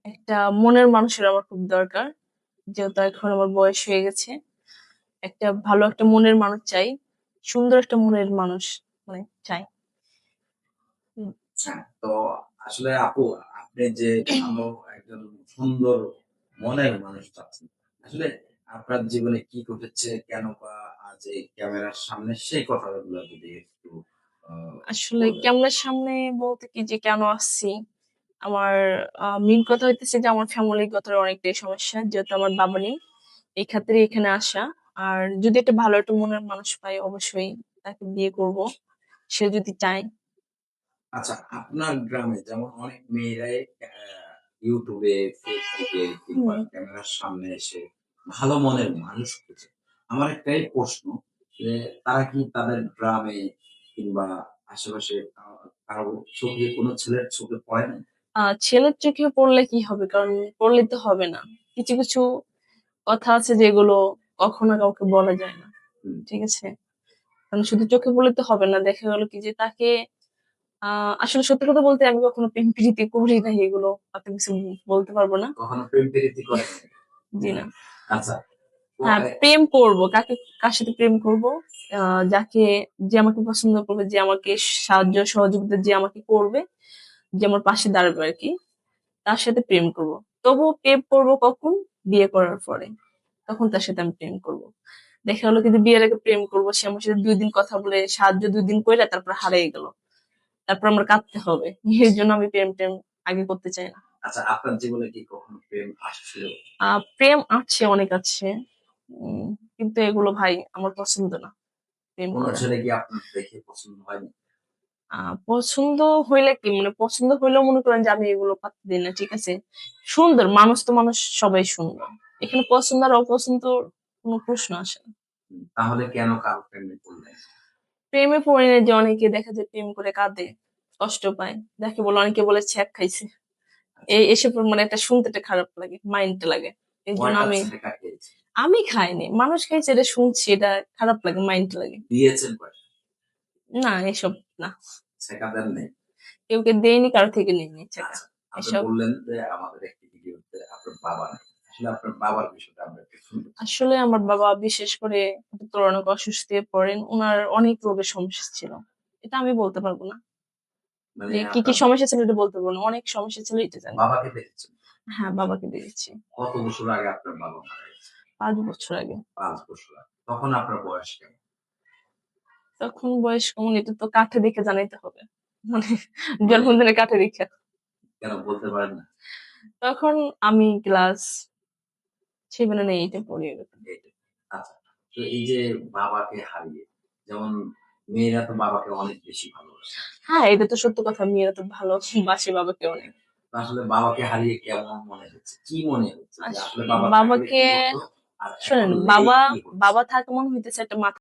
একটা মনের মানুষের আমার খুব দরকার। যেহেতু এখন আমার বয়স হয়ে গেছে। একটা ভালো একটা মনের মানুষ চাই। সুন্দর একটা মনের মানুষ মানে চাই। হুম। আচ্ছা, তো আসলে আপু আপনি যে ভালো একজন সুন্দর মনের মানুষ চাচ্ছেন। আসলে আপনার জীবনে কি ঘটেছে? কেন বা আজ এই ক্যামেরার সামনে সেই কথাগুলো যদি একটু আ আসলে বলবেন। ক্যামেরার সামনে বলতে কি যে কেন আসছি? আমার মেইন কথা হইতেছে যে আমার ফ্যামিলিগত অনেকটাই সমস্যা। যেহেতু আমার বাবা নেই। এই খাতিরে এখানে আসা। আর যদি একটা ভালো একটা মনের মানুষ পাই অবশ্যই তাকে বিয়ে করব। সে যদি চায়। আচ্ছা, আপনার গ্রামে যেমন অনেক মেয়েরাই YouTube এ, Facebook এ কিংবা হুম। ক্যামেরার সামনে এসে ভালো মনের মানুষ খুঁজে। আমার একটাই প্রশ্ন যে তারা কি তাদের গ্রামে কিংবা আশেপাশে কারো চোখে কোন ছেলের চোখে পড়ে না? ছেলের চোখে পড়লে কি হবে? কারণ পড়লে তো হবে না। কিছু, কিছু কথা আছে যেগুলো কখনো কাউকে বলা যায় না। হুম। ঠিক আছে? কারণ শুধু চোখে পড়লে তো হবে না। দেখা গেল কি যে তাকে আ আসলে সত্যি কথা বলতে আমি কখনো প্রেম প্রীতি করি নাই এগুলো অত কিছু বলতে পারব না। কখনো প্রেম প্রীতি করেন নাই? জি না। আচ্ছা। ও হ্যাঁ, প্রেম করব। কার সাথে প্রেম করব? আ যাকে যে আমাকে পছন্দ করবে, যে আমাকে সাহায্য সহযোগিতা যে আমাকে করবে, যে আমার পাশে দাঁড়াবে আরকি। তার সাথে প্রেম করব। তবুও প্রেম করব কখন? বিয়ে করার পরে। তখন তার সাথে আমি প্রেম করব। দেখা গেল কিন্তু বিয়ের আগে প্রেম করব। সে আমার সাথে ২ দিন কথা বলে সাহায্য ২ দিন কইরা তারপর হারাই গেল। তারপর আমার কাঁদতে হবে। এর জন্য আমি প্রেম-টেম আগে করতে চাই না। আচ্ছা, আপনার জীবনে কি কখনো প্রেম আসছিল? আ প্রেম আছে, অনেক আছে। উম কিন্তু এগুলো ভাই আমার পছন্দ না, প্রেম কোন করা। ছেলে কি আপনার দেখে পছন্দ হয়নি? আ পছন্দ হইলে কি মানে পছন্দ হইলেও মনে করেন যে আমি এগুলো পাত্তা দেই না, ঠিক আছে? সুন্দর, মানুষ তো মানুষ সবাই সুন্দর। এখানে পছন্দ আর অপছন্দর কোন প্রশ্ন আসে না। তাহলে কেন কারো প্রেমে পড়লেন? প্রেমে পড়ে না যে অনেকে দেখা যায় প্রেম করে কাঁদে, কষ্ট পায়। যাকে বলে অনেকে বলে ছ্যাক খাইছে। আচ্ছা, এসব মানে একটা শুনতে একটা খারাপ লাগে, মাইন্ডটা লাগে। এজন্য কয়টা আমি ছেঁকা খেয়েছেন? আমি খাইনি। মানুষ খাইছে এটা শুনছি, এটা খারাপ লাগে, মাইন্ডটা লাগে। দিয়েছেন কয়টা? না এসব না। ছেঁকা দেন নাই? কেউকে দেইনি, কারো থেকে নেইনি টাকা। আচ্ছা, আপনি এসব বললেন যে আমাদের একটি ভিডিওতে আপনার বাবা নাই। আসলে আপনার বাবার বিষয়টা আমরা একটু শুনতে চাই। আসলে আমার বাবা বিশেষ করে একটু অনেক অসুস্থ হয়ে পড়েন। উনার অনেক রোগের সমস্যা ছিল। এটা আমি বলতে পারব না। মানে যে কি, কি আপনার সমস্যা ছিল এটা বলতে পারব না। অনেক সমস্যা ছিল এটা জানি। বাবাকে দেখেছেন। হ্যাঁ, বাবাকে দেখেছি। কত বছর আগে আপনার বাবা মারা গেছে? ৫ বছর আগে। ৫ বছর আগে। তখন আপনার বয়স কেমন? তখন বয়স কেমন এটা তো কাঠে দেখে জানাইতে হবে। মানে মানে জন্মদিনের কাঠে দেখে। কেন বলতে পারেন না? তখন আমি ক্লাস 7 না 8 এ পড়ি এরকম। এইটাই। আচ্ছা। তো এই যে বাবাকে হারিয়ে যেমন মেয়েরা তো বাবাকে অনেক বেশি ভালোবাসে। হ্যাঁ, এটা তো সত্য কথা। মেয়েরা তো ভালোবাসে বাবাকে অনেক। তো আসলে বাবাকে হারিয়ে কেমন মনে হচ্ছে? কি মনে হচ্ছে যে আস আসলে বাবা থাকলে বাবাকে কি হতো? আর এখন শোনেন, নেই বাবা কি হচ্ছে? বাবা থাকা মনে হইতেছে একটা মাথা